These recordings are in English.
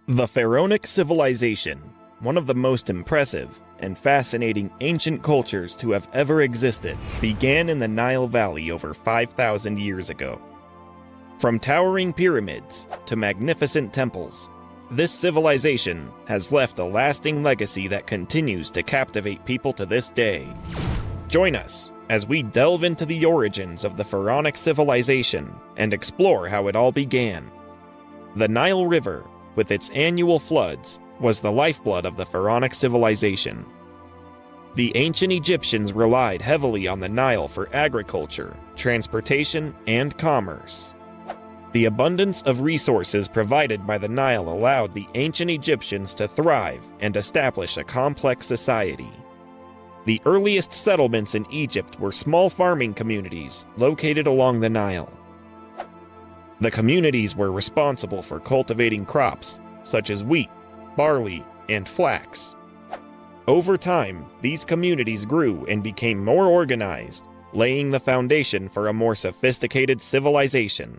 The Pharaonic civilization, one of the most impressive and fascinating ancient cultures to have ever existed, began in the Nile Valley over 5,000 years ago. From towering pyramids to magnificent temples, this civilization has left a lasting legacy that continues to captivate people to this day. Join us as we delve into the origins of the Pharaonic civilization and explore how it all began. The Nile River, with its annual floods, was the lifeblood of the Pharaonic civilization. The ancient Egyptians relied heavily on the Nile for agriculture, transportation, and commerce. The abundance of resources provided by the Nile allowed the ancient Egyptians to thrive and establish a complex society. The earliest settlements in Egypt were small farming communities located along the Nile. The communities were responsible for cultivating crops such as wheat, barley, and flax. Over time, these communities grew and became more organized, laying the foundation for a more sophisticated civilization.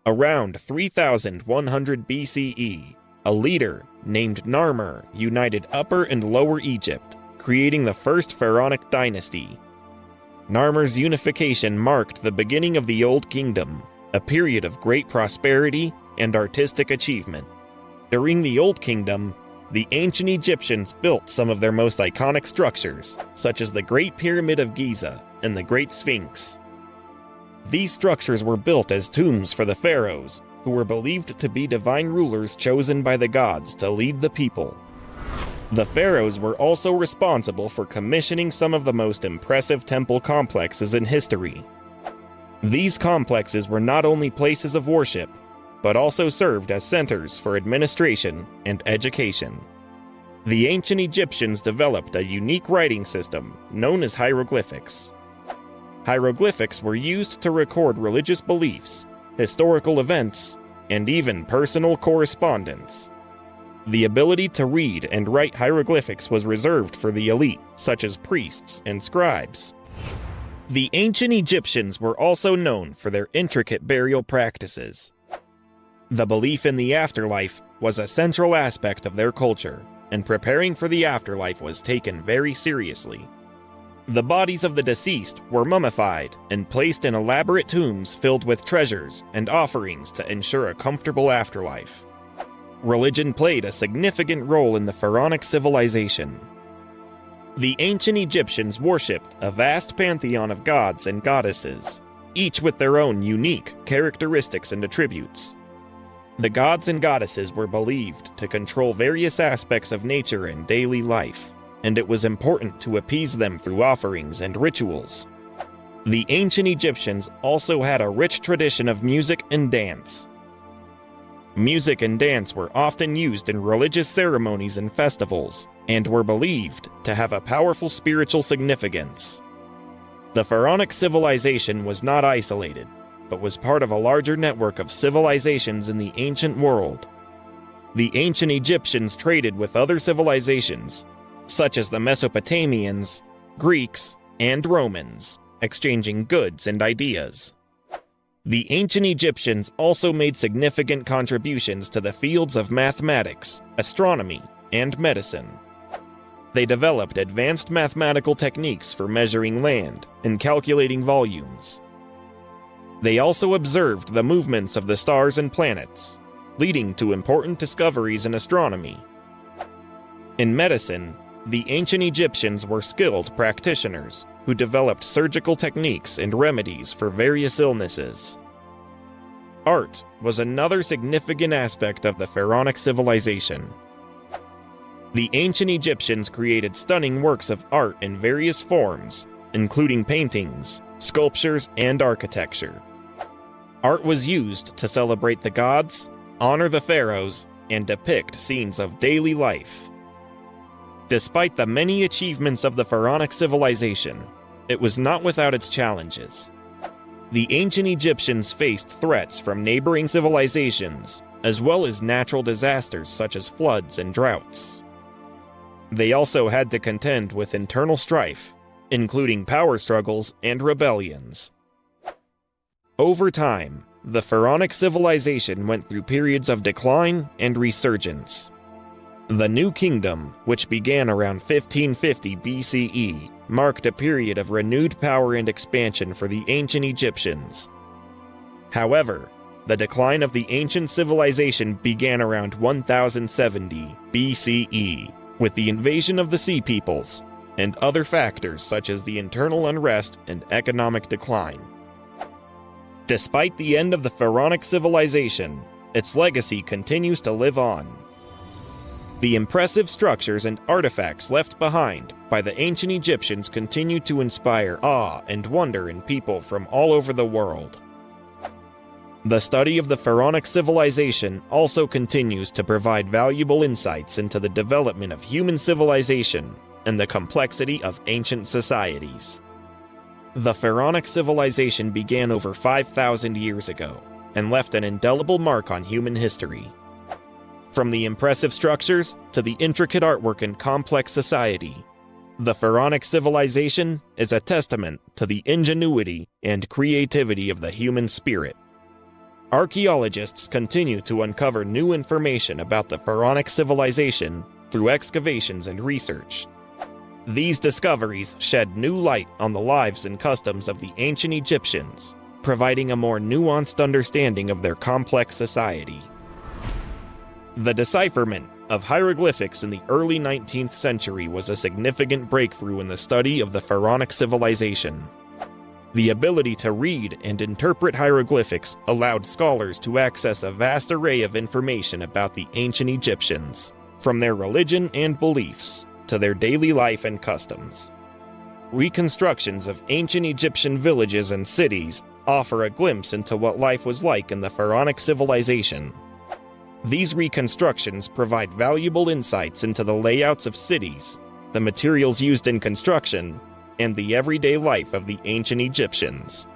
Around 3100 BCE, a leader named Narmer united Upper and Lower Egypt, creating the first Pharaonic dynasty. Narmer's unification marked the beginning of the Old Kingdom, a period of great prosperity and artistic achievement. During the Old Kingdom, the ancient Egyptians built some of their most iconic structures, such as the Great Pyramid of Giza and the Great Sphinx. These structures were built as tombs for the pharaohs, who were believed to be divine rulers chosen by the gods to lead the people. The pharaohs were also responsible for commissioning some of the most impressive temple complexes in history. These complexes were not only places of worship, but also served as centers for administration and education. The ancient Egyptians developed a unique writing system known as hieroglyphics. Hieroglyphics were used to record religious beliefs, historical events, and even personal correspondence. The ability to read and write hieroglyphics was reserved for the elite, such as priests and scribes. The ancient Egyptians were also known for their intricate burial practices. The belief in the afterlife was a central aspect of their culture, and preparing for the afterlife was taken very seriously. The bodies of the deceased were mummified and placed in elaborate tombs filled with treasures and offerings to ensure a comfortable afterlife. Religion played a significant role in the Pharaonic civilization. The ancient Egyptians worshipped a vast pantheon of gods and goddesses, each with their own unique characteristics and attributes. The gods and goddesses were believed to control various aspects of nature and daily life, and it was important to appease them through offerings and rituals. The ancient Egyptians also had a rich tradition of music and dance. Music and dance were often used in religious ceremonies and festivals, and were believed to have a powerful spiritual significance. The Pharaonic civilization was not isolated, but was part of a larger network of civilizations in the ancient world. The ancient Egyptians traded with other civilizations, such as the Mesopotamians, Greeks, and Romans, exchanging goods and ideas. The ancient Egyptians also made significant contributions to the fields of mathematics, astronomy, and medicine. They developed advanced mathematical techniques for measuring land and calculating volumes. They also observed the movements of the stars and planets, leading to important discoveries in astronomy. In medicine, the ancient Egyptians were skilled practitioners who developed surgical techniques and remedies for various illnesses. Art was another significant aspect of the Pharaonic civilization. The ancient Egyptians created stunning works of art in various forms, including paintings, sculptures, and architecture. Art was used to celebrate the gods, honor the pharaohs, and depict scenes of daily life. Despite the many achievements of the Pharaonic civilization, it was not without its challenges. The ancient Egyptians faced threats from neighboring civilizations, as well as natural disasters such as floods and droughts. They also had to contend with internal strife, including power struggles and rebellions. Over time, the Pharaonic civilization went through periods of decline and resurgence. The New Kingdom, which began around 1550 BCE, marked a period of renewed power and expansion for the ancient Egyptians. However, the decline of the ancient civilization began around 1070 BCE, with the invasion of the Sea Peoples, and other factors such as the internal unrest and economic decline. Despite the end of the Pharaonic civilization, its legacy continues to live on. The impressive structures and artifacts left behind by the ancient Egyptians continue to inspire awe and wonder in people from all over the world. The study of the Pharaonic civilization also continues to provide valuable insights into the development of human civilization and the complexity of ancient societies. The Pharaonic civilization began over 5,000 years ago and left an indelible mark on human history. From the impressive structures to the intricate artwork and complex society, the Pharaonic civilization is a testament to the ingenuity and creativity of the human spirit. Archaeologists continue to uncover new information about the Pharaonic civilization through excavations and research. These discoveries shed new light on the lives and customs of the ancient Egyptians, providing a more nuanced understanding of their complex society. The decipherment of hieroglyphics in the early 19th century was a significant breakthrough in the study of the Pharaonic civilization. The ability to read and interpret hieroglyphics allowed scholars to access a vast array of information about the ancient Egyptians, from their religion and beliefs to their daily life and customs. Reconstructions of ancient Egyptian villages and cities offer a glimpse into what life was like in the Pharaonic civilization. These reconstructions provide valuable insights into the layouts of cities, the materials used in construction, and the everyday life of the ancient Egyptians.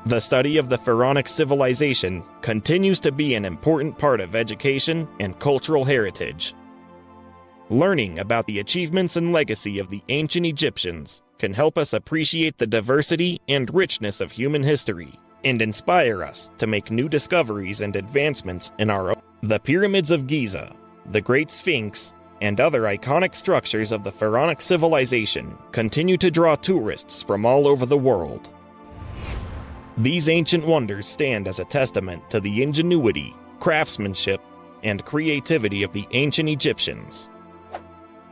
The study of the Pharaonic civilization continues to be an important part of education and cultural heritage. Learning about the achievements and legacy of the ancient Egyptians can help us appreciate the diversity and richness of human history, and inspire us to make new discoveries and advancements in our own. The pyramids of Giza, the Great Sphinx, and other iconic structures of the Pharaonic civilization continue to draw tourists from all over the world. These ancient wonders stand as a testament to the ingenuity, craftsmanship, and creativity of the ancient Egyptians.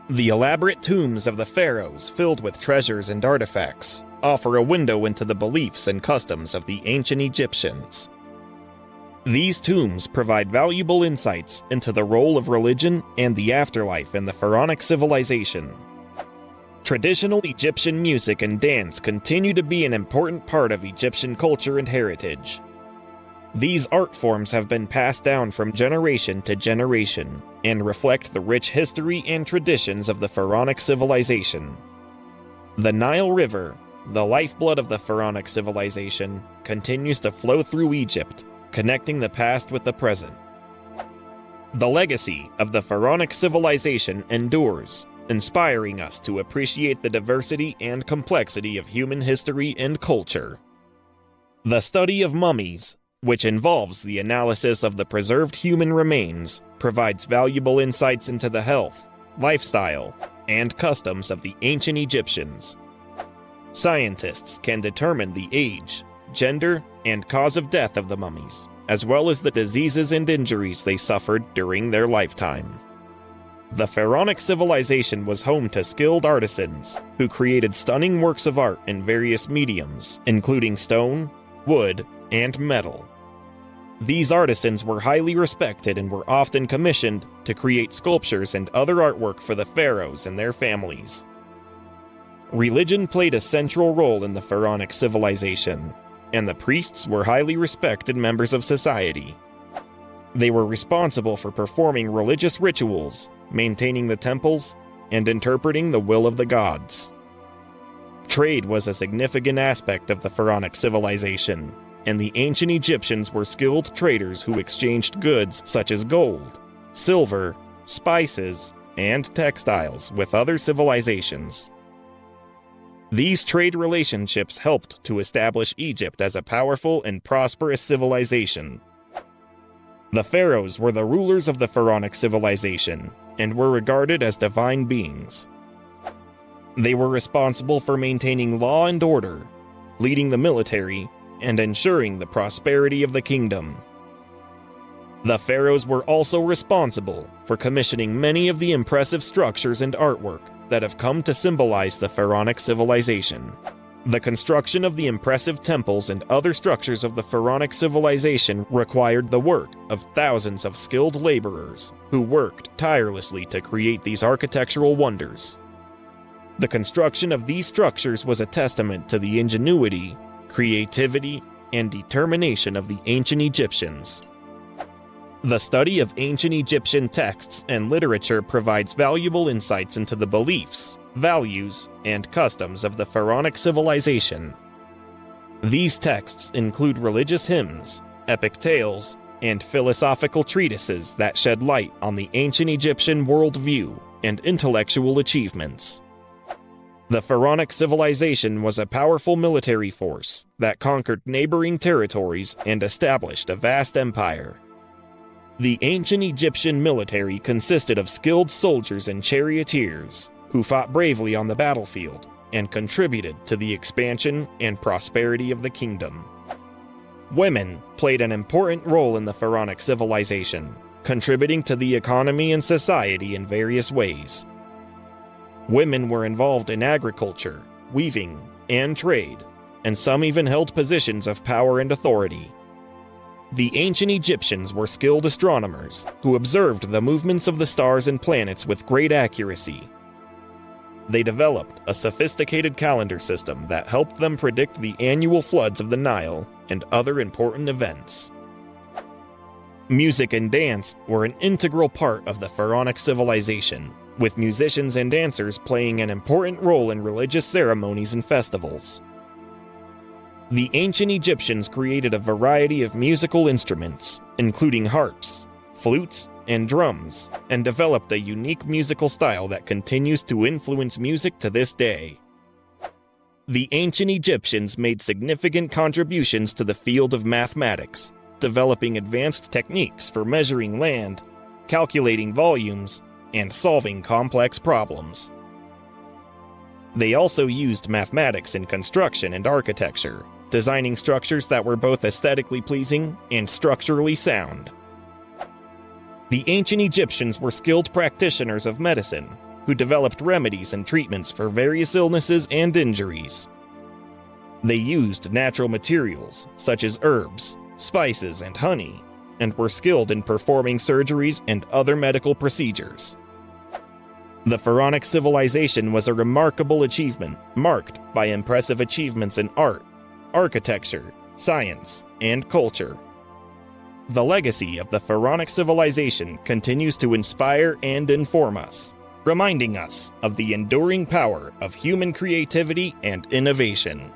The elaborate tombs of the pharaohs, filled with treasures and artifacts, offer a window into the beliefs and customs of the ancient Egyptians. These tombs provide valuable insights into the role of religion and the afterlife in the Pharaonic civilization. Traditional Egyptian music and dance continue to be an important part of Egyptian culture and heritage. These art forms have been passed down from generation to generation and reflect the rich history and traditions of the Pharaonic civilization. The Nile River, the lifeblood of the Pharaonic civilization, continues to flow through Egypt, connecting the past with the present. The legacy of the Pharaonic civilization endures, inspiring us to appreciate the diversity and complexity of human history and culture. The study of mummies, which involves the analysis of the preserved human remains, provides valuable insights into the health, lifestyle, and customs of the ancient Egyptians. Scientists can determine the age, gender, and cause of death of the mummies, as well as the diseases and injuries they suffered during their lifetime. The Pharaonic civilization was home to skilled artisans who created stunning works of art in various mediums, including stone, wood, and metal. These artisans were highly respected and were often commissioned to create sculptures and other artwork for the pharaohs and their families. Religion played a central role in the Pharaonic civilization, and the priests were highly respected members of society. They were responsible for performing religious rituals, maintaining the temples, and interpreting the will of the gods. Trade was a significant aspect of the Pharaonic civilization, and the ancient Egyptians were skilled traders who exchanged goods such as gold, silver, spices, and textiles with other civilizations. These trade relationships helped to establish Egypt as a powerful and prosperous civilization. The pharaohs were the rulers of the Pharaonic civilization and were regarded as divine beings. They were responsible for maintaining law and order, leading the military, and ensuring the prosperity of the kingdom. The pharaohs were also responsible for commissioning many of the impressive structures and artwork that have come to symbolize the Pharaonic civilization. The construction of the impressive temples and other structures of the Pharaonic civilization required the work of thousands of skilled laborers who worked tirelessly to create these architectural wonders. The construction of these structures was a testament to the ingenuity, creativity, and determination of the ancient Egyptians. The study of ancient Egyptian texts and literature provides valuable insights into the beliefs, values, and customs of the Pharaonic civilization. These texts include religious hymns, epic tales, and philosophical treatises that shed light on the ancient Egyptian worldview and intellectual achievements. The Pharaonic civilization was a powerful military force that conquered neighboring territories and established a vast empire. The ancient Egyptian military consisted of skilled soldiers and charioteers who fought bravely on the battlefield and contributed to the expansion and prosperity of the kingdom. Women played an important role in the Pharaonic civilization, contributing to the economy and society in various ways. Women were involved in agriculture, weaving, and trade, and some even held positions of power and authority. The ancient Egyptians were skilled astronomers who observed the movements of the stars and planets with great accuracy. They developed a sophisticated calendar system that helped them predict the annual floods of the Nile and other important events. Music and dance were an integral part of the Pharaonic civilization, with musicians and dancers playing an important role in religious ceremonies and festivals. The ancient Egyptians created a variety of musical instruments, including harps, flutes, and drums, and developed a unique musical style that continues to influence music to this day. The ancient Egyptians made significant contributions to the field of mathematics, developing advanced techniques for measuring land, calculating volumes, and solving complex problems. They also used mathematics in construction and architecture, designing structures that were both aesthetically pleasing and structurally sound. The ancient Egyptians were skilled practitioners of medicine, who developed remedies and treatments for various illnesses and injuries. They used natural materials, such as herbs, spices, and honey, and were skilled in performing surgeries and other medical procedures. The Pharaonic civilization was a remarkable achievement, marked by impressive achievements in art, architecture, science, and culture. The legacy of the Pharaonic civilization continues to inspire and inform us, reminding us of the enduring power of human creativity and innovation.